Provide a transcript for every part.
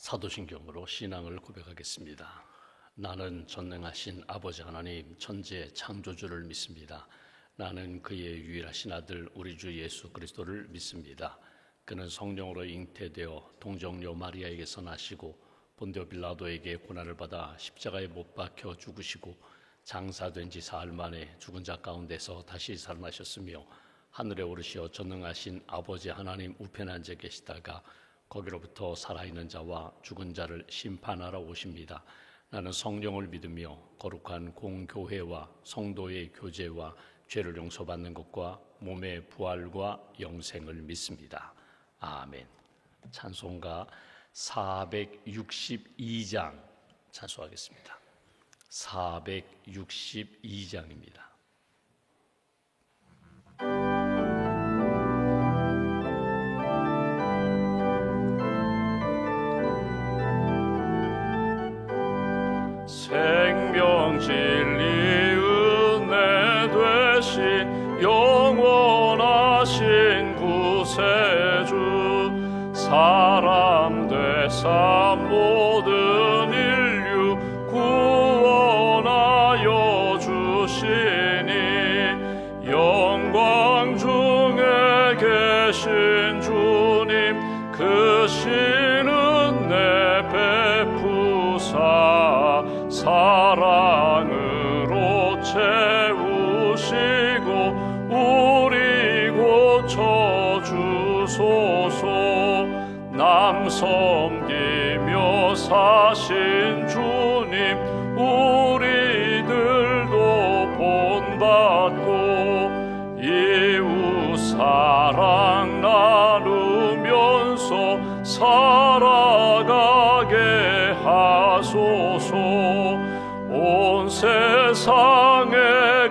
사도신경으로 신앙을 고백하겠습니다. 나는 전능하신 아버지 하나님 천지의 창조주를 믿습니다. 나는 그의 유일하신 아들 우리 주 예수 그리스도를 믿습니다. 그는 성령으로 잉태되어 동정녀 마리아에게서 나시고 본디오 빌라도에게 고난을 받아 십자가에 못 박혀 죽으시고 장사된 지 사흘 만에 죽은 자 가운데서 다시 살아나셨으며 하늘에 오르시어 전능하신 아버지 하나님 우편에 앉아 계시다가 거기로부터 살아있는 자와 죽은 자를 심판하러 오십니다. 나는 성령을 믿으며 거룩한 공교회와 성도의 교제와 죄를 용서받는 것과 몸의 부활과 영생을 믿습니다. 아멘. 찬송가 462장 찬송하겠습니다. 462장입니다. 생명 진리 은혜 되신 영원하신 구세주 사람 되사 모든 인류 구원하여 주시니 영광 중에 계신 주님 그 신은 내 베푸사 사랑으로 채우시고 우리 고쳐주소서. 남 섬기며 사신 주님 우리들도 본받고 이웃 사랑 나누면서 살아가게 하소서. 온 세상의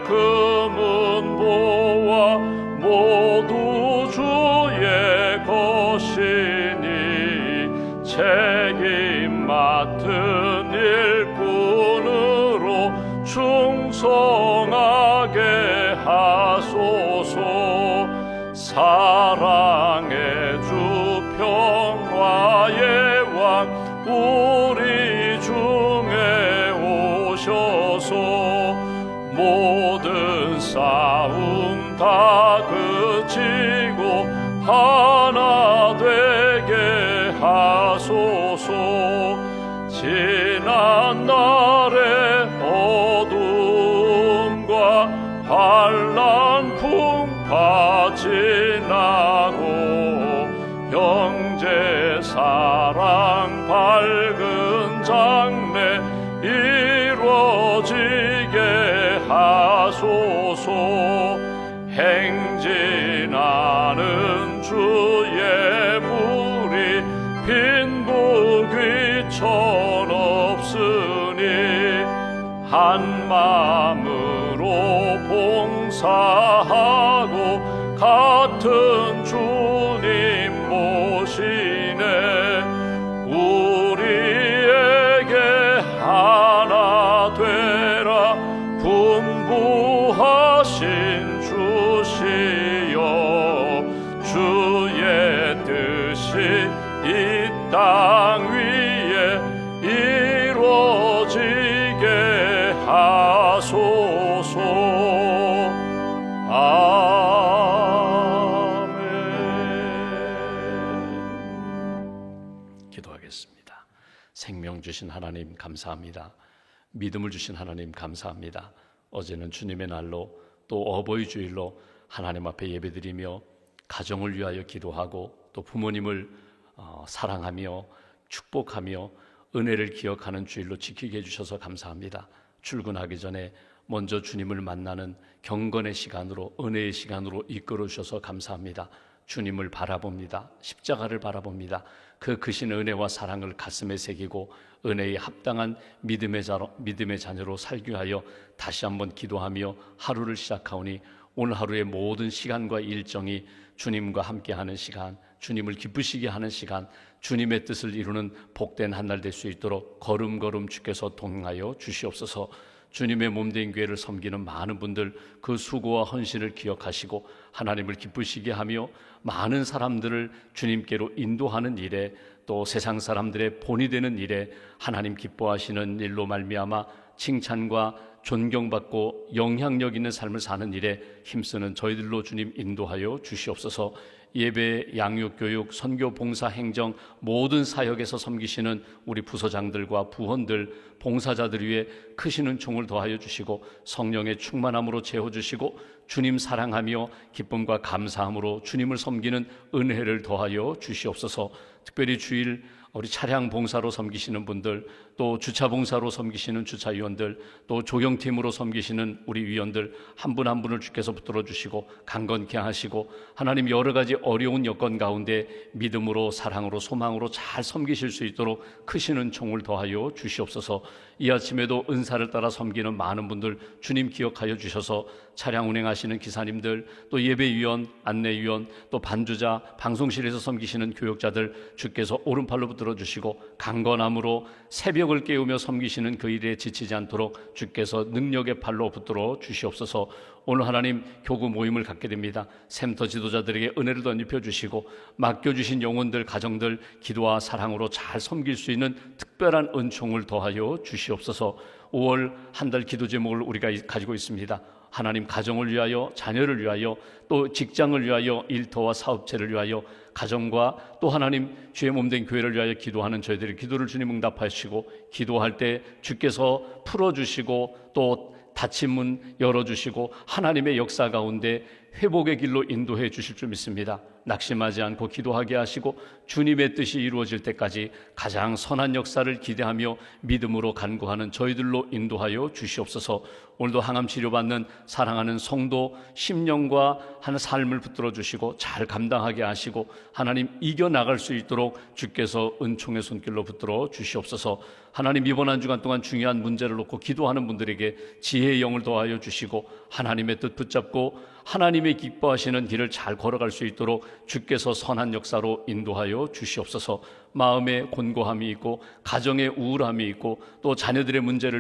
금은 보아 모두 주의 것이니 책임 맡은 일꾼으로 충성하게 하소서. 사랑의 주 평화의 왕 우리 중에 오셔서 모든 싸움 다 그치고 하나 되게 하소서. 지난 날의 어둠과 환난 풍파 지나고 형제 사랑 밝은 장래 이루어지게 하소서. 행진하는 주의 무리 빈부귀천 없으니 한 마음으로 봉사하고 같은 주님 모시네. 우리에게 하나 되라 분부하신 주시여. 주의 뜻이 이 땅 위에 이루어지게 하소서. 아멘. 기도하겠습니다. 생명 주신 하나님 감사합니다. 믿음을 주신 하나님 감사합니다. 어제는 주님의 날로 또 어버이 주일로 하나님 앞에 예배드리며 가정을 위하여 기도하고 또 부모님을 사랑하며 축복하며 은혜를 기억하는 주일로 지키게 해주셔서 감사합니다. 출근하기 전에 먼저 주님을 만나는 경건의 시간으로 은혜의 시간으로 이끌어 주셔서 감사합니다. 주님을 바라봅니다. 십자가를 바라봅니다. 그 크신 은혜와 사랑을 가슴에 새기고 은혜에 합당한 믿음의 자녀로 살기 위하여 다시 한번 기도하며 하루를 시작하오니 오늘 하루의 모든 시간과 일정이 주님과 함께하는 시간, 주님을 기쁘시게 하는 시간, 주님의 뜻을 이루는 복된 한 날 될 수 있도록 걸음걸음 주께서 동행하여 주시옵소서. 주님의 몸된 교회를 섬기는 많은 분들 그 수고와 헌신을 기억하시고 하나님을 기쁘시게 하며 많은 사람들을 주님께로 인도하는 일에 또 세상 사람들의 본이 되는 일에 하나님 기뻐하시는 일로 말미암아 칭찬과 존경받고 영향력 있는 삶을 사는 일에 힘쓰는 저희들로 주님 인도하여 주시옵소서. 예배, 양육, 교육, 선교, 봉사, 행정 모든 사역에서 섬기시는 우리 부서장들과 부원들, 봉사자들 위해 크시는 총을 더하여 주시고 성령의 충만함으로 채워주시고 주님 사랑하며 기쁨과 감사함으로 주님을 섬기는 은혜를 더하여 주시옵소서. 특별히 주일 우리 차량 봉사로 섬기시는 분들, 또 주차 봉사로 섬기시는 주차위원들, 또 조경팀으로 섬기시는 우리 위원들 한 분 한 분을 주께서 붙들어 주시고 강건케 하시고 하나님 여러 가지 어려운 여건 가운데 믿음으로 사랑으로 소망으로 잘 섬기실 수 있도록 크시는 총을 더하여 주시옵소서. 이 아침에도 은사를 따라 섬기는 많은 분들 주님 기억하여 주셔서 차량 운행하시는 기사님들, 또 예배위원, 안내위원, 또 반주자, 방송실에서 섬기시는 교역자들 주께서 오른팔로 붙들어 주시고 강건함으로 새벽을 깨우며 섬기시는 그 일에 지치지 않도록 주께서 능력의 팔로 붙들어 주시옵소서. 오늘 하나님 교구 모임을 갖게 됩니다. 샘터 지도자들에게 은혜를 덧입혀 주시고 맡겨주신 영혼들, 가정들 기도와 사랑으로 잘 섬길 수 있는 특별한 은총을 더하여 주시옵소서. 5월 한 달 기도 제목을 우리가 가지고 있습니다. 하나님 가정을 위하여, 자녀를 위하여, 또 직장을 위하여, 일터와 사업체를 위하여, 가정과 또 하나님 주의 몸된 교회를 위하여 기도하는 저희들의 기도를 주님 응답하시고 기도할 때 주께서 풀어주시고 또 닫힌 문 열어주시고 하나님의 역사 가운데 회복의 길로 인도해 주실 줄 믿습니다. 낙심하지 않고 기도하게 하시고 주님의 뜻이 이루어질 때까지 가장 선한 역사를 기대하며 믿음으로 간구하는 저희들로 인도하여 주시옵소서. 오늘도 항암 치료받는 사랑하는 성도 심령과 하는 삶을 붙들어 주시고 잘 감당하게 하시고 하나님 이겨나갈 수 있도록 주께서 은총의 손길로 붙들어 주시옵소서. 하나님 이번 한 주간 동안 중요한 문제를 놓고 기도하는 분들에게 지혜의 영을 더하여 주시고 하나님의 뜻 붙잡고 하나님의 기뻐하시는 길을 잘 걸어갈 수 있도록 주께서 선한 역사로 인도하여 주시옵소서. 마음에 곤고함이 있고 가정에 우울함이 있고 또 자녀의 문제로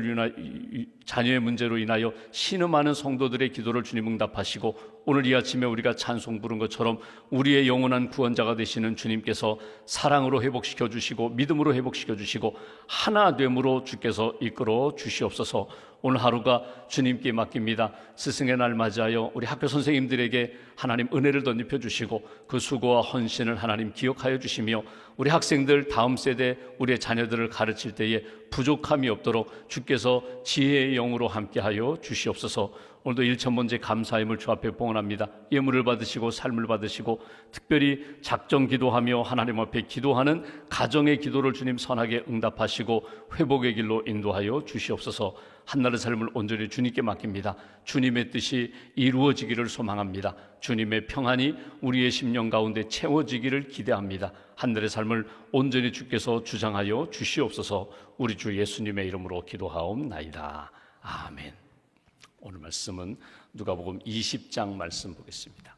인하여 신음하는 성도들의 기도를 주님 응답하시고 오늘 이 아침에 우리가 찬송 부른 것처럼 우리의 영원한 구원자가 되시는 주님께서 사랑으로 회복시켜 주시고 믿음으로 회복시켜 주시고 하나됨으로 주께서 이끌어 주시옵소서. 오늘 하루가 주님께 맡깁니다. 스승의 날 맞이하여 우리 학교 선생님들에게 하나님 은혜를 덧입혀 주시고 그 수고와 헌신을 하나님 기억하여 주시며 우리 학생들 다음 세대 우리의 자녀들을 가르칠 때에 부족함이 없도록 주께서 지혜의 영으로 함께하여 주시옵소서. 오늘도 1,000번째 감사임을 주 앞에 봉헌합니다. 예물을 받으시고 삶을 받으시고 특별히 작정 기도하며 하나님 앞에 기도하는 가정의 기도를 주님 선하게 응답하시고 회복의 길로 인도하여 주시옵소서. 한날의 삶을 온전히 주님께 맡깁니다. 주님의 뜻이 이루어지기를 소망합니다. 주님의 평안이 우리의 심령 가운데 채워지기를 기대합니다. 한날의 삶을 온전히 주께서 주장하여 주시옵소서. 우리 주 예수님의 이름으로 기도하옵나이다. 아멘. 오늘 말씀은 누가복음 20장 말씀 보겠습니다.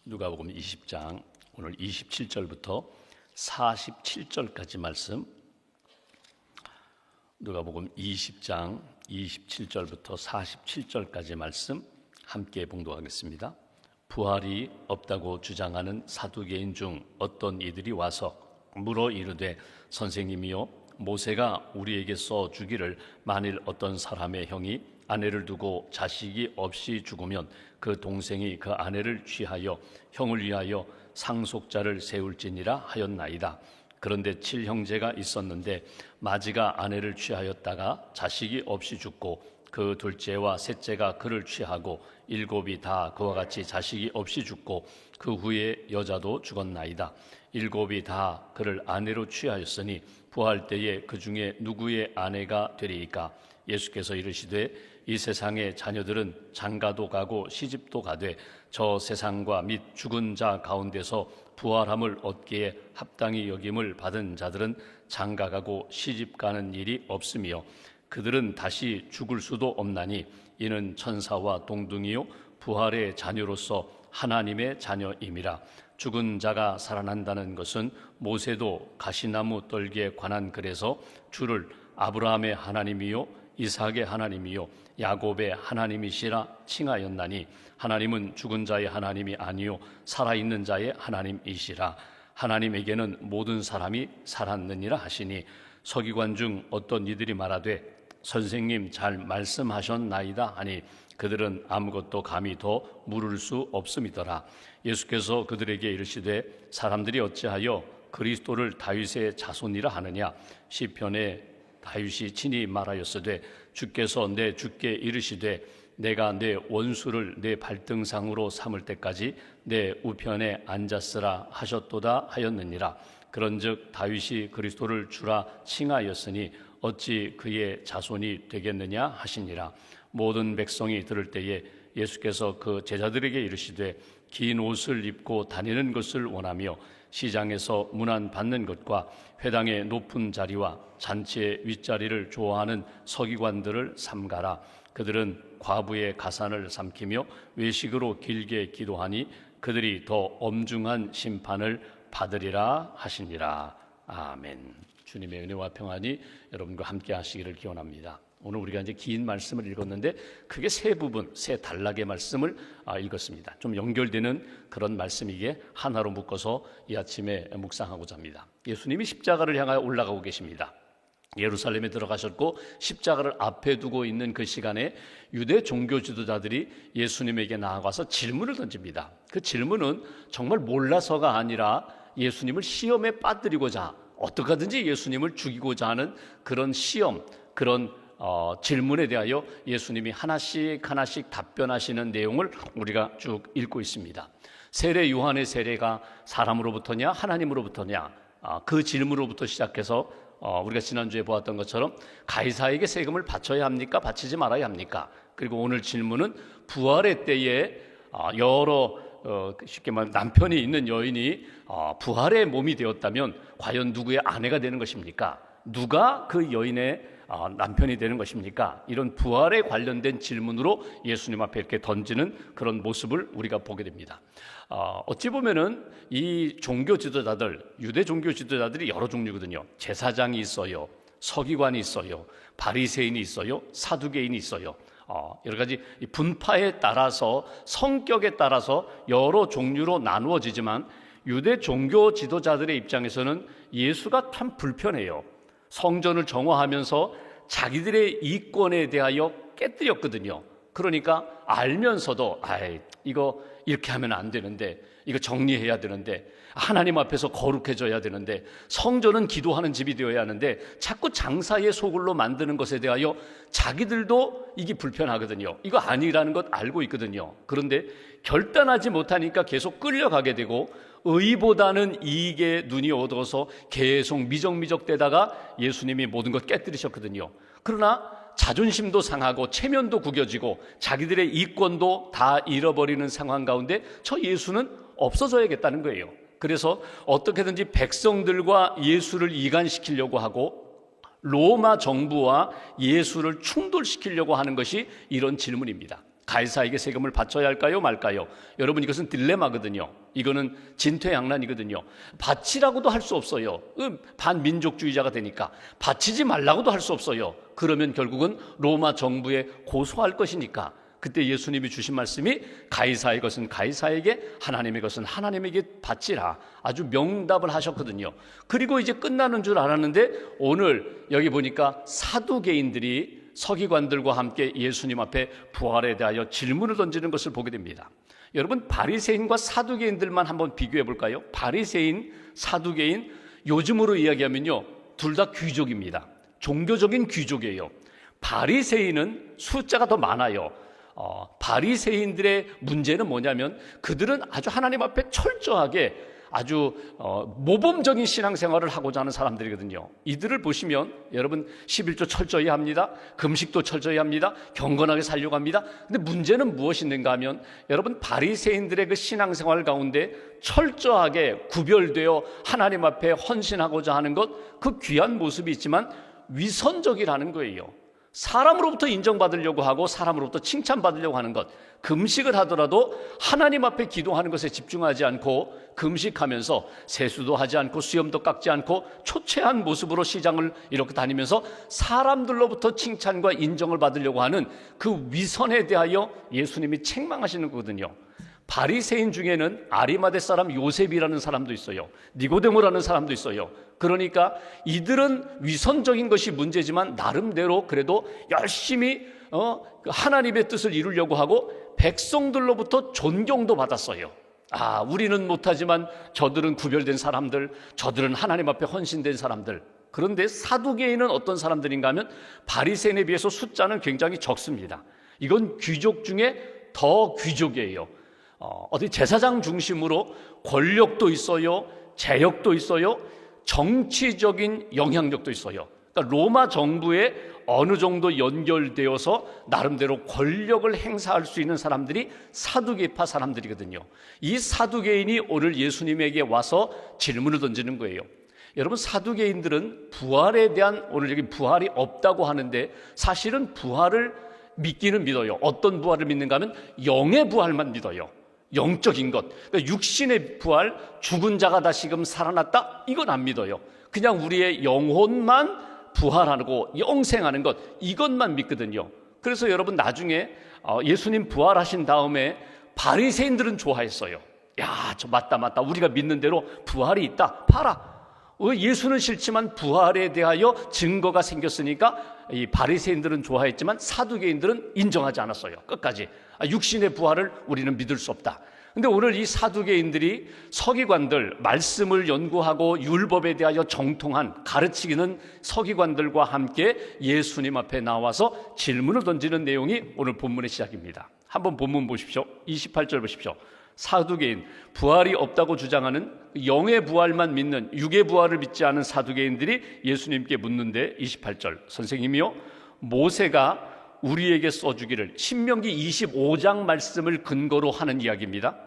누가복음 20장 오늘 27절부터 47절까지 말씀, 누가복음 20장 27절부터 47절까지 말씀 함께 봉독하겠습니다. 부활이 없다고 주장하는 사두개인 중 어떤 이들이 와서 물어 이르되 선생님이여 모세가 우리에게 써 주기를 만일 어떤 사람의 형이 아내를 두고 자식이 없이 죽으면 그 동생이 그 아내를 취하여 형을 위하여 상속자를 세울지니라 하였나이다. 그런데 7형제가 있었는데 마지가 아내를 취하였다가 자식이 없이 죽고 그 둘째와 셋째가 그를 취하고 7이 다 그와 같이 자식이 없이 죽고 그 후에 여자도 죽었나이다. 7이 다 그를 아내로 취하였으니 부활 때에 그 중에 누구의 아내가 되리이까? 예수께서 이르시되 이 세상의 자녀들은 장가도 가고 시집도 가되 저 세상과 및 죽은 자 가운데서 부활함을 얻기에 합당히 여김을 받은 자들은 장가가고 시집가는 일이 없으며 그들은 다시 죽을 수도 없나니 이는 천사와 동등이요 부활의 자녀로서 하나님의 자녀임이라. 죽은 자가 살아난다는 것은 모세도 가시나무 떨기에 관한 글에서 주를 아브라함의 하나님이요 이삭의 하나님이요 야곱의 하나님이시라 칭하였나니 하나님은 죽은 자의 하나님이 아니요 살아있는 자의 하나님이시라. 하나님에게는 모든 사람이 살았느니라 하시니 서기관 중 어떤 이들이 말하되 선생님 잘 말씀하셨나이다 하니 그들은 아무것도 감히 더 물을 수 없음이더라. 예수께서 그들에게 이르시되 사람들이 어찌하여 그리스도를 다윗의 자손이라 하느냐. 시편에 다윗이 친히 말하였으되 주께서 내 주께 이르시되 내가 내 원수를 내 발등상으로 삼을 때까지 내 우편에 앉았으라 하셨도다 하였느니라. 그런즉 다윗이 그리스도를 주라 칭하였으니 어찌 그의 자손이 되겠느냐 하시니라. 모든 백성이 들을 때에 예수께서 그 제자들에게 이르시되 긴 옷을 입고 다니는 것을 원하며 시장에서 문안 받는 것과 회당의 높은 자리와 잔치의 윗자리를 좋아하는 서기관들을 삼가라. 그들은 과부의 가산을 삼키며 외식으로 길게 기도하니 그들이 더 엄중한 심판을 받으리라 하시니라. 아멘. 주님의 은혜와 평안이 여러분과 함께 하시기를 기원합니다. 오늘 우리가 이제 긴 말씀을 읽었는데 크게 세 부분, 세 단락의 말씀을 읽었습니다. 좀 연결되는 그런 말씀이기에 하나로 묶어서 이 아침에 묵상하고자 합니다. 예수님이 십자가를 향하여 올라가고 계십니다. 예루살렘에 들어가셨고 십자가를 앞에 두고 있는 그 시간에 유대 종교 지도자들이 예수님에게 나아가서 질문을 던집니다. 그 질문은 정말 몰라서가 아니라 예수님을 시험에 빠뜨리고자 어떻게 하든지 예수님을 죽이고자 하는 그런 시험, 그런 질문에 대하여 예수님이 하나씩 답변하시는 내용을 우리가 쭉 읽고 있습니다. 세례 요한의 세례가 사람으로부터냐 하나님으로부터냐, 그 질문으로부터 시작해서 우리가 지난주에 보았던 것처럼 가이사에게 세금을 바쳐야 합니까? 바치지 말아야 합니까? 그리고 오늘 질문은 부활의 때에 여러 쉽게 말하면 남편이 있는 여인이 부활의 몸이 되었다면 과연 누구의 아내가 되는 것입니까? 누가 그 여인의 남편이 되는 것입니까? 이런 부활에 관련된 질문으로 예수님 앞에 이렇게 던지는 그런 모습을 우리가 보게 됩니다. 어찌 보면은 이 종교 지도자들, 유대 종교 지도자들이 여러 종류거든요. 제사장이 있어요, 서기관이 있어요, 바리새인이 있어요, 사두개인이 있어요. 여러 가지 분파에 따라서, 성격에 따라서 여러 종류로 나누어지지만 유대 종교 지도자들의 입장에서는 예수가 참 불편해요. 성전을 정화하면서 자기들의 이권에 대하여 깨뜨렸거든요. 그러니까 알면서도 이거 이렇게 하면 안 되는데, 이거 정리해야 되는데, 하나님 앞에서 거룩해져야 되는데, 성전은 기도하는 집이 되어야 하는데 자꾸 장사의 소굴로 만드는 것에 대하여 자기들도 이게 불편하거든요. 이거 아니라는 것 알고 있거든요. 그런데 결단하지 못하니까 계속 끌려가게 되고 의보다는 이익에 눈이 어두워서 계속 미적미적대다가 예수님이 모든 것 깨뜨리셨거든요. 그러나 자존심도 상하고 체면도 구겨지고 자기들의 이권도 다 잃어버리는 상황 가운데 저 예수는 없어져야겠다는 거예요. 그래서 어떻게든지 백성들과 예수를 이간시키려고 하고 로마 정부와 예수를 충돌시키려고 하는 것이 이런 질문입니다. 가이사에게 세금을 바쳐야 할까요 말까요? 여러분, 이것은 딜레마거든요. 이거는 진퇴양난이거든요. 바치라고도 할 수 없어요. 반민족주의자가 되니까. 바치지 말라고도 할 수 없어요. 그러면 결국은 로마 정부에 고소할 것이니까. 그때 예수님이 주신 말씀이 가이사의 것은 가이사에게, 하나님의 것은 하나님에게 바치라. 아주 명답을 하셨거든요. 그리고 이제 끝나는 줄 알았는데 오늘 여기 보니까 사두개인들이 서기관들과 함께 예수님 앞에 부활에 대하여 질문을 던지는 것을 보게 됩니다. 여러분, 바리새인과 사두개인들만 한번 비교해 볼까요? 바리새인, 사두개인, 요즘으로 이야기하면요, 둘 다 귀족입니다. 종교적인 귀족이에요. 바리새인은 숫자가 더 많아요. 바리새인들의 문제는 뭐냐면 그들은 아주 하나님 앞에 철저하게 아주 모범적인 신앙생활을 하고자 하는 사람들이거든요. 이들을 보시면 여러분 11조 철저히 합니다. 금식도 철저히 합니다. 경건하게 살려고 합니다. 근데 문제는 무엇인가 하면 여러분, 바리새인들의 그 신앙생활 가운데 철저하게 구별되어 하나님 앞에 헌신하고자 하는 것, 그 귀한 모습이 있지만 위선적이라는 거예요. 사람으로부터 인정받으려고 하고 사람으로부터 칭찬받으려고 하는 것, 금식을 하더라도 하나님 앞에 기도하는 것에 집중하지 않고 금식하면서 세수도 하지 않고 수염도 깎지 않고 초췌한 모습으로 시장을 이렇게 다니면서 사람들로부터 칭찬과 인정을 받으려고 하는 그 위선에 대하여 예수님이 책망하시는 거거든요. 바리새인 중에는 아리마대 사람 요셉이라는 사람도 있어요. 니고데모라는 사람도 있어요. 그러니까 이들은 위선적인 것이 문제지만 나름대로 그래도 열심히 하나님의 뜻을 이루려고 하고 백성들로부터 존경도 받았어요. 우리는 못하지만 저들은 구별된 사람들, 저들은 하나님 앞에 헌신된 사람들. 그런데 사두개인은 어떤 사람들인가 하면 바리새인에 비해서 숫자는 굉장히 적습니다. 이건 귀족 중에 더 귀족이에요. 어디 제사장 중심으로 권력도 있어요, 재력도 있어요, 정치적인 영향력도 있어요. 그러니까 로마 정부에 어느 정도 연결되어서 나름대로 권력을 행사할 수 있는 사람들이 사두개파 사람들이거든요. 이 사두개인이 오늘 예수님에게 와서 질문을 던지는 거예요. 여러분, 사두개인들은 부활에 대한, 오늘 여기 부활이 없다고 하는데 사실은 부활을 믿기는 믿어요. 어떤 부활을 믿는가 하면 영의 부활만 믿어요. 영적인 것, 그러니까 육신의 부활, 죽은 자가 다시금 살아났다, 이건 안 믿어요. 그냥 우리의 영혼만 부활하고 영생하는 것, 이것만 믿거든요. 그래서 여러분, 나중에 예수님 부활하신 다음에 바리새인들은 좋아했어요. 야, 저 맞다, 우리가 믿는 대로 부활이 있다, 봐라. 예수는 싫지만 부활에 대하여 증거가 생겼으니까 이 바리새인들은 좋아했지만 사두개인들은 인정하지 않았어요. 끝까지 육신의 부활을 우리는 믿을 수 없다. 근데 오늘 이 사두개인들이 서기관들, 말씀을 연구하고 율법에 대하여 정통한 가르치기는 서기관들과 함께 예수님 앞에 나와서 질문을 던지는 내용이 오늘 본문의 시작입니다. 한번 본문 보십시오. 28절 보십시오. 사두개인, 부활이 없다고 주장하는 영의 부활만 믿는, 육의 부활을 믿지 않은 사두개인들이 예수님께 묻는데 28절, 선생님이요, 모세가 우리에게 써주기를, 신명기 25장 말씀을 근거로 하는 이야기입니다.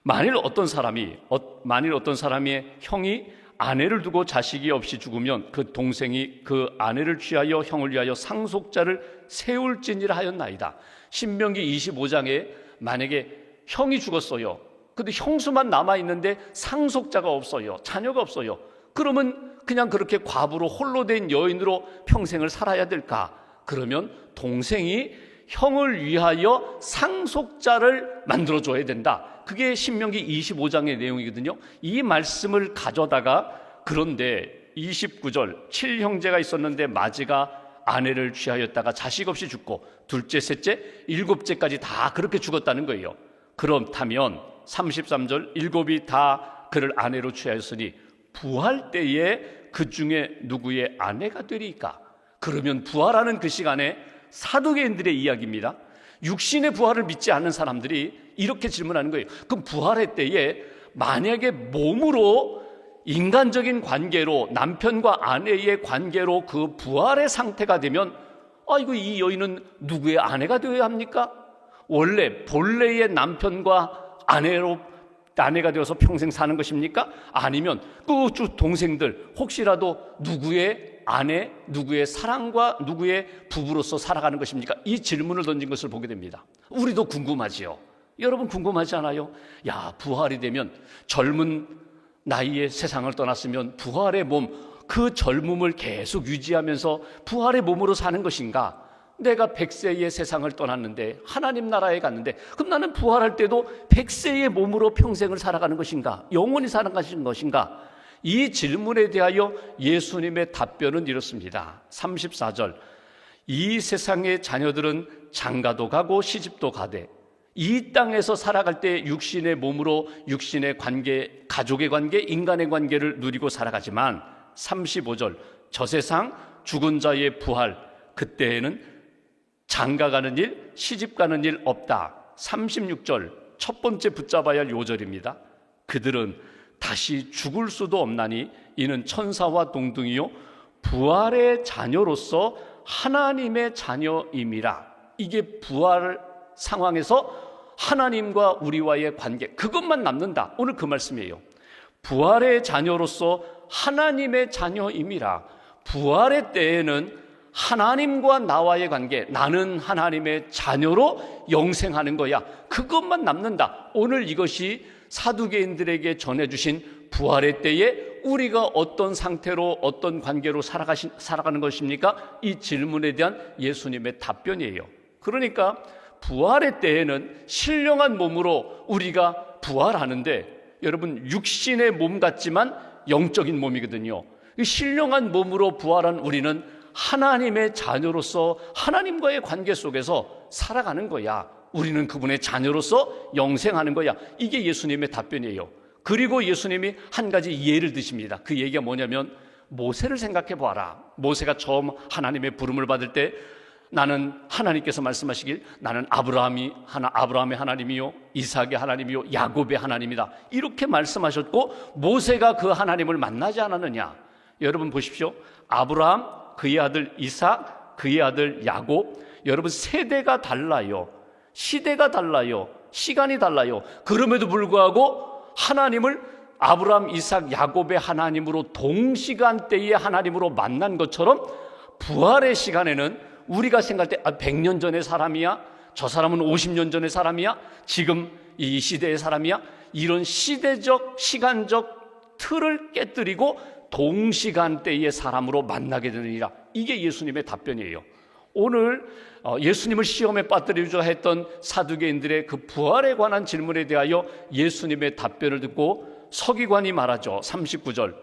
만일 어떤 사람의 형이 아내를 두고 자식이 없이 죽으면 그 동생이 그 아내를 취하여 형을 위하여 상속자를 세울지니라 하였나이다. 신명기 25장에 만약에 형이 죽었어요. 근데 형수만 남아있는데 상속자가 없어요. 자녀가 없어요. 그러면 그냥 그렇게 과부로 홀로 된 여인으로 평생을 살아야 될까? 그러면 동생이 형을 위하여 상속자를 만들어줘야 된다. 그게 신명기 25장의 내용이거든요. 이 말씀을 가져다가, 그런데 29절, 7형제가 있었는데 마지가 아내를 취하였다가 자식 없이 죽고 둘째, 셋째, 일곱째까지 다 그렇게 죽었다는 거예요. 그렇다면 33절, 일곱이 다 그를 아내로 취하였으니 부활 때에 그 중에 누구의 아내가 되리까? 그러면 부활하는 그 시간에 사두개인들의 이야기입니다. 육신의 부활을 믿지 않는 사람들이 이렇게 질문하는 거예요. 그럼 부활의 때에 만약에 몸으로, 인간적인 관계로, 남편과 아내의 관계로 그 부활의 상태가 되면 이 여인은 누구의 아내가 되어야 합니까? 원래 본래의 남편과 아내가 되어서 평생 사는 것입니까? 아니면 그 동생들 혹시라도 누구의 아내, 누구의 사랑과 누구의 부부로서 살아가는 것입니까? 이 질문을 던진 것을 보게 됩니다. 우리도 궁금하지요. 여러분 궁금하지 않아요? 부활이 되면, 젊은 나이에 세상을 떠났으면 부활의 몸, 그 젊음을 계속 유지하면서 부활의 몸으로 사는 것인가? 내가 100세의 세상을 떠났는데 하나님 나라에 갔는데 그럼 나는 부활할 때도 100세의 몸으로 평생을 살아가는 것인가? 영원히 살아가는 것인가? 이 질문에 대하여 예수님의 답변은 이렇습니다. 34절, 이 세상의 자녀들은 장가도 가고 시집도 가되 이 땅에서 살아갈 때 육신의 몸으로 육신의 관계, 가족의 관계, 인간의 관계를 누리고 살아가지만 35절, 저 세상 죽은 자의 부활, 그때에는 장가가는 일, 시집가는 일 없다. 36절, 첫 번째 붙잡아야 할 요절입니다. 그들은 다시 죽을 수도 없나니 이는 천사와 동등이요 부활의 자녀로서 하나님의 자녀임이라. 이게 부활 상황에서 하나님과 우리와의 관계, 그것만 남는다. 오늘 그 말씀이에요. 부활의 자녀로서 하나님의 자녀임이라. 부활의 때에는 하나님과 나와의 관계, 나는 하나님의 자녀로 영생하는 거야. 그것만 남는다. 오늘 이것이 사두개인들에게 전해주신 부활의 때에 우리가 어떤 상태로 어떤 관계로 살아가는 것입니까? 이 질문에 대한 예수님의 답변이에요. 그러니까 부활의 때에는 신령한 몸으로 우리가 부활하는데, 여러분 육신의 몸 같지만 영적인 몸이거든요. 이 신령한 몸으로 부활한 우리는 하나님의 자녀로서 하나님과의 관계 속에서 살아가는 거야. 우리는 그분의 자녀로서 영생하는 거야. 이게 예수님의 답변이에요. 그리고 예수님이 한 가지 예를 드십니다. 그 얘기가 뭐냐면, 모세를 생각해 보아라. 모세가 처음 하나님의 부름을 받을 때 나는, 하나님께서 말씀하시길, 나는 아브라함의 하나님이요 이삭의 하나님이요 야곱의 하나님이다, 이렇게 말씀하셨고, 모세가 그 하나님을 만나지 않았느냐? 여러분 보십시오. 아브라함, 그의 아들 이삭, 그의 아들 야곱, 여러분 세대가 달라요. 시대가 달라요. 시간이 달라요. 그럼에도 불구하고 하나님을 아브라함, 이삭, 야곱의 하나님으로 동시간대에 하나님으로 만난 것처럼, 부활의 시간에는 우리가 생각할 때 100년 전의 사람이야, 저 사람은 50년 전의 사람이야, 지금 이 시대의 사람이야, 이런 시대적 시간적 틀을 깨뜨리고 동시간대의 사람으로 만나게 되느니라. 이게 예수님의 답변이에요. 오늘 예수님을 시험에 빠뜨리고자 했던 사두개인들의 그 부활에 관한 질문에 대하여 예수님의 답변을 듣고 서기관이 말하죠. 39절,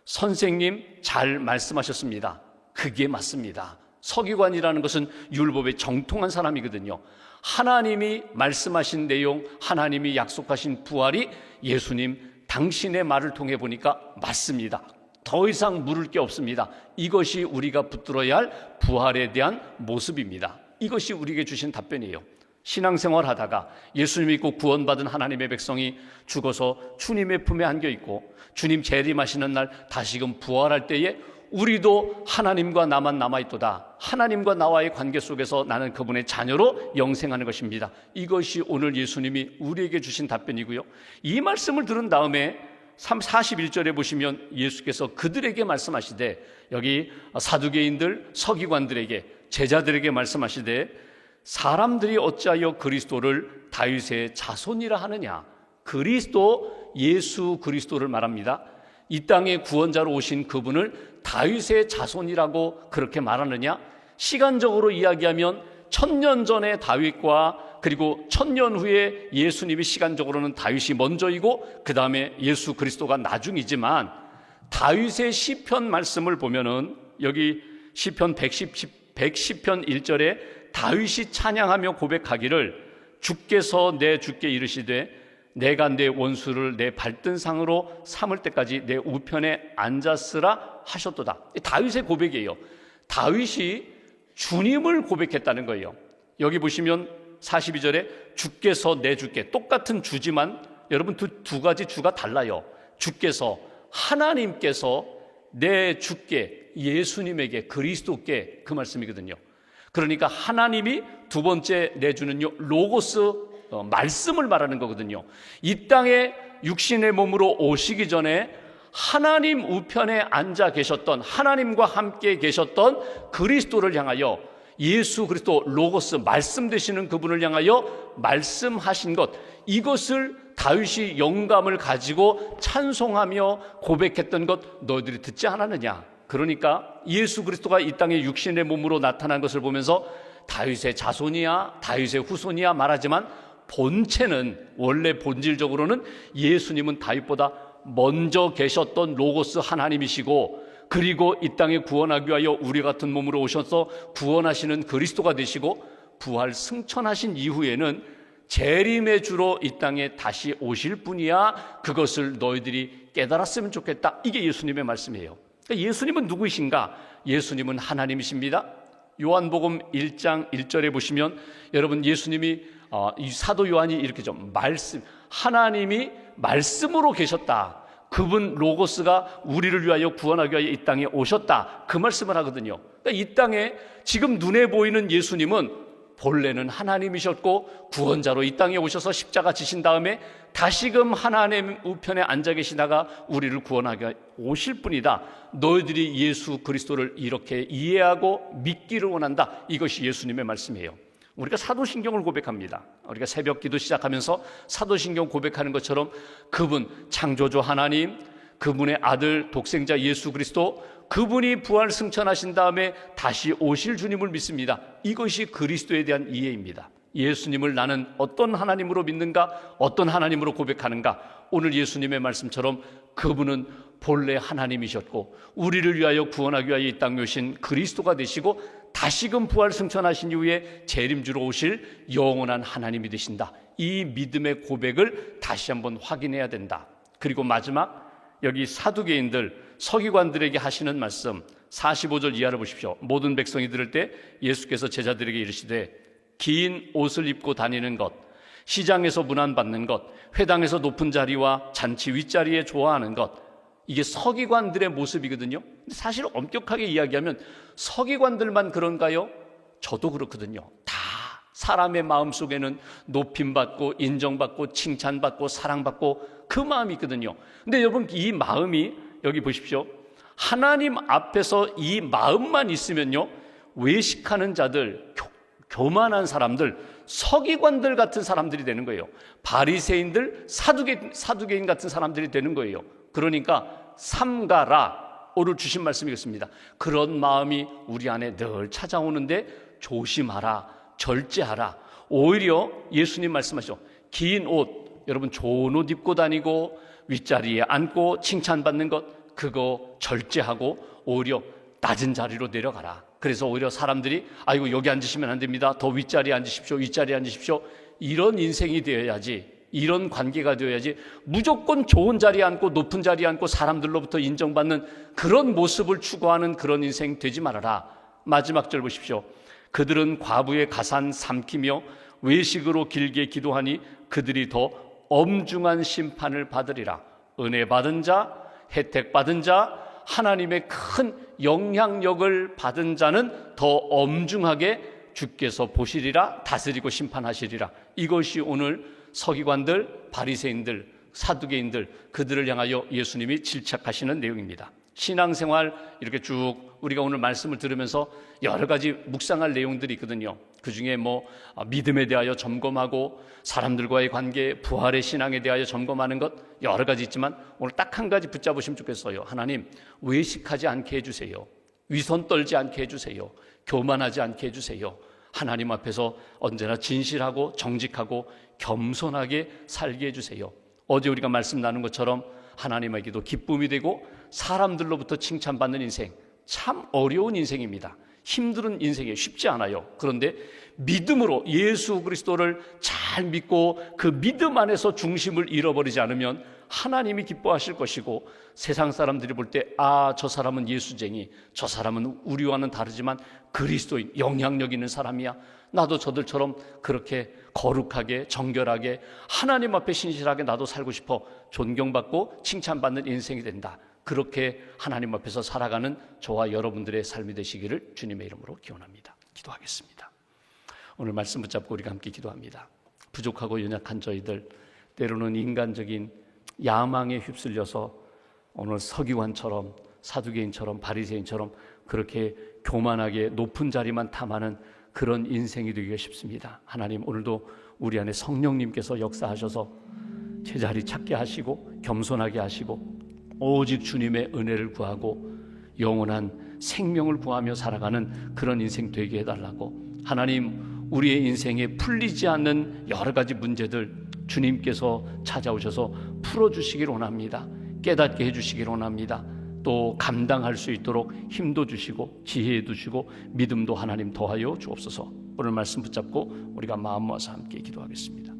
선생님 잘 말씀하셨습니다. 그게 맞습니다. 서기관이라는 것은 율법에 정통한 사람이거든요. 하나님이 말씀하신 내용, 하나님이 약속하신 부활이 예수님 당신의 말을 통해 보니까 맞습니다. 더 이상 물을 게 없습니다. 이것이 우리가 붙들어야 할 부활에 대한 모습입니다. 이것이 우리에게 주신 답변이에요. 신앙생활 하다가 예수 믿고 구원받은 하나님의 백성이 죽어서 주님의 품에 안겨 있고, 주님 재림하시는 날 다시금 부활할 때에 우리도 하나님과 나만 남아있도다. 하나님과 나와의 관계 속에서 나는 그분의 자녀로 영생하는 것입니다. 이것이 오늘 예수님이 우리에게 주신 답변이고요. 이 말씀을 들은 다음에 41절에 보시면 예수께서 그들에게 말씀하시되, 여기 사두개인들, 서기관들에게, 제자들에게 말씀하시되, 사람들이 어찌하여 그리스도를 다윗의 자손이라 하느냐? 그리스도, 예수 그리스도를 말합니다. 이 땅에 구원자로 오신 그분을 다윗의 자손이라고 그렇게 말하느냐? 시간적으로 이야기하면 1000년 전에 다윗과 그리고 1000년 후에 예수님이, 시간적으로는 다윗이 먼저이고 그 다음에 예수 그리스도가 나중이지만, 다윗의 시편 말씀을 보면은 여기 시편 110편 1절에 다윗이 찬양하며 고백하기를, 주께서 내 주께 이르시되 내가 내 원수를 내 발등상으로 삼을 때까지 내 우편에 앉았으라 하셨도다. 다윗의 고백이에요. 다윗이 주님을 고백했다는 거예요. 여기 보시면 42절에 주께서 내 주께, 똑같은 주지만 여러분 두 가지 주가 달라요. 주께서, 하나님께서 내 주께, 예수님에게, 그리스도께, 그 말씀이거든요. 그러니까 하나님이 두 번째 내 주는요, 로고스, 말씀을 말하는 거거든요. 이 땅에 육신의 몸으로 오시기 전에 하나님 우편에 앉아 계셨던, 하나님과 함께 계셨던 그리스도를 향하여, 예수 그리스도 로고스, 말씀 되시는 그분을 향하여 말씀하신 것, 이것을 다윗이 영감을 가지고 찬송하며 고백했던 것 너희들이 듣지 않았느냐? 그러니까 예수 그리스도가 이 땅에 육신의 몸으로 나타난 것을 보면서 다윗의 자손이야, 다윗의 후손이야 말하지만, 본체는, 원래 본질적으로는 예수님은 다윗보다 먼저 계셨던 로고스 하나님이시고, 그리고 이 땅에 구원하기 위하여 우리 같은 몸으로 오셔서 구원하시는 그리스도가 되시고, 부활 승천하신 이후에는 재림의 주로 이 땅에 다시 오실 분이야, 그것을 너희들이 깨달았으면 좋겠다. 이게 예수님의 말씀이에요. 그러니까 예수님은 누구이신가? 예수님은 하나님이십니다. 요한복음 1장 1절에 보시면 여러분, 예수님이 이 사도 요한이 이렇게 좀 하나님이 말씀으로 계셨다. 그분 로고스가 우리를 위하여 구원하기 위하여 이 땅에 오셨다. 그 말씀을 하거든요. 그러니까 이 땅에 지금 눈에 보이는 예수님은 본래는 하나님이셨고 구원자로 이 땅에 오셔서 십자가 지신 다음에 다시금 하나님 우편에 앉아 계시다가 우리를 구원하게 오실 분이다. 너희들이 예수 그리스도를 이렇게 이해하고 믿기를 원한다. 이것이 예수님의 말씀이에요. 우리가 사도신경을 고백합니다. 우리가 새벽 기도 시작하면서 사도신경 고백하는 것처럼 그분 창조주 하나님, 그분의 아들 독생자 예수 그리스도, 그분이 부활 승천하신 다음에 다시 오실 주님을 믿습니다. 이것이 그리스도에 대한 이해입니다. 예수님을 나는 어떤 하나님으로 믿는가, 어떤 하나님으로 고백하는가. 오늘 예수님의 말씀처럼 그분은 본래 하나님이셨고 우리를 위하여 구원하기 위하여 이 땅에 오신 그리스도가 되시고 다시금 부활 승천하신 이후에 재림주로 오실 영원한 하나님이 되신다. 이 믿음의 고백을 다시 한번 확인해야 된다. 그리고 마지막 여기 사두개인들, 서기관들에게 하시는 말씀 45절 이하를 보십시오. 모든 백성이 들을 때 예수께서 제자들에게 이르시되 긴 옷을 입고 다니는 것, 시장에서 문안받는 것, 회당에서 높은 자리와 잔치 윗자리에 좋아하는 것, 이게 서기관들의 모습이거든요. 사실 엄격하게 이야기하면 서기관들만 그런가요? 저도 그렇거든요. 다 사람의 마음속에는 높임받고 인정받고 칭찬받고 사랑받고 그 마음이 있거든요. 근데 여러분 이 마음이 여기 보십시오. 하나님 앞에서 이 마음만 있으면요, 외식하는 자들, 교만한 사람들, 서기관들 같은 사람들이 되는 거예요. 바리새인들, 사두개인 같은 사람들이 되는 거예요. 그러니까 삼가라, 오늘 주신 말씀이겠습니다. 그런 마음이 우리 안에 늘 찾아오는데 조심하라, 절제하라. 오히려 예수님 말씀하시죠. 긴 옷, 여러분 좋은 옷 입고 다니고 윗자리에 앉고 칭찬받는 것, 그거 절제하고 오히려 낮은 자리로 내려가라. 그래서 오히려 사람들이 아이고 여기 앉으시면 안 됩니다. 더 윗자리에 앉으십시오. 윗자리에 앉으십시오. 이런 인생이 되어야지, 이런 관계가 되어야지 무조건 좋은 자리에 앉고 높은 자리에 앉고 사람들로부터 인정받는 그런 모습을 추구하는 그런 인생 되지 말아라. 마지막 절 보십시오. 그들은 과부의 가산 삼키며 외식으로 길게 기도하니 그들이 더 엄중한 심판을 받으리라. 은혜 받은 자, 혜택 받은 자, 하나님의 큰 영향력을 받은 자는 더 엄중하게 주께서 보시리라, 다스리고 심판하시리라. 이것이 오늘 서기관들, 바리새인들, 사두개인들, 그들을 향하여 예수님이 질책하시는 내용입니다. 신앙생활 이렇게 쭉 우리가 오늘 말씀을 들으면서 여러 가지 묵상할 내용들이 있거든요. 그중에 믿음에 대하여 점검하고 사람들과의 관계, 부활의 신앙에 대하여 점검하는 것 여러 가지 있지만 오늘 딱 한 가지 붙잡으시면 좋겠어요. 하나님, 외식하지 않게 해주세요. 위선 떨지 않게 해주세요. 교만하지 않게 해주세요. 하나님 앞에서 언제나 진실하고 정직하고 겸손하게 살게 해주세요. 어제 우리가 말씀 나눈 것처럼 하나님에게도 기쁨이 되고 사람들로부터 칭찬받는 인생, 참 어려운 인생입니다. 힘든 인생이 쉽지 않아요. 그런데 믿음으로 예수 그리스도를 잘 믿고 그 믿음 안에서 중심을 잃어버리지 않으면 하나님이 기뻐하실 것이고 세상 사람들이 볼 때 저 사람은 예수쟁이, 저 사람은 우리와는 다르지만 그리스도인, 영향력 있는 사람이야. 나도 저들처럼 그렇게 거룩하게 정결하게 하나님 앞에 신실하게 나도 살고 싶어. 존경받고 칭찬받는 인생이 된다. 그렇게 하나님 앞에서 살아가는 저와 여러분들의 삶이 되시기를 주님의 이름으로 기원합니다. 기도하겠습니다. 오늘 말씀 붙잡고 우리가 함께 기도합니다. 부족하고 연약한 저희들, 때로는 인간적인 야망에 휩쓸려서 오늘 서기관처럼 사두개인처럼 바리새인처럼 그렇게 교만하게 높은 자리만 탐하는 그런 인생이 되기가 쉽습니다. 하나님, 오늘도 우리 안에 성령님께서 역사하셔서 제자리 찾게 하시고 겸손하게 하시고 오직 주님의 은혜를 구하고 영원한 생명을 구하며 살아가는 그런 인생 되게 해달라고. 하나님, 우리의 인생에 풀리지 않는 여러 가지 문제들 주님께서 찾아오셔서 풀어주시길 원합니다. 깨닫게 해주시길 원합니다. 또 감당할 수 있도록 힘도 주시고 지혜도 주시고 믿음도 하나님 더하여 주옵소서. 오늘 말씀 붙잡고 우리가 마음 모아서 함께 기도하겠습니다.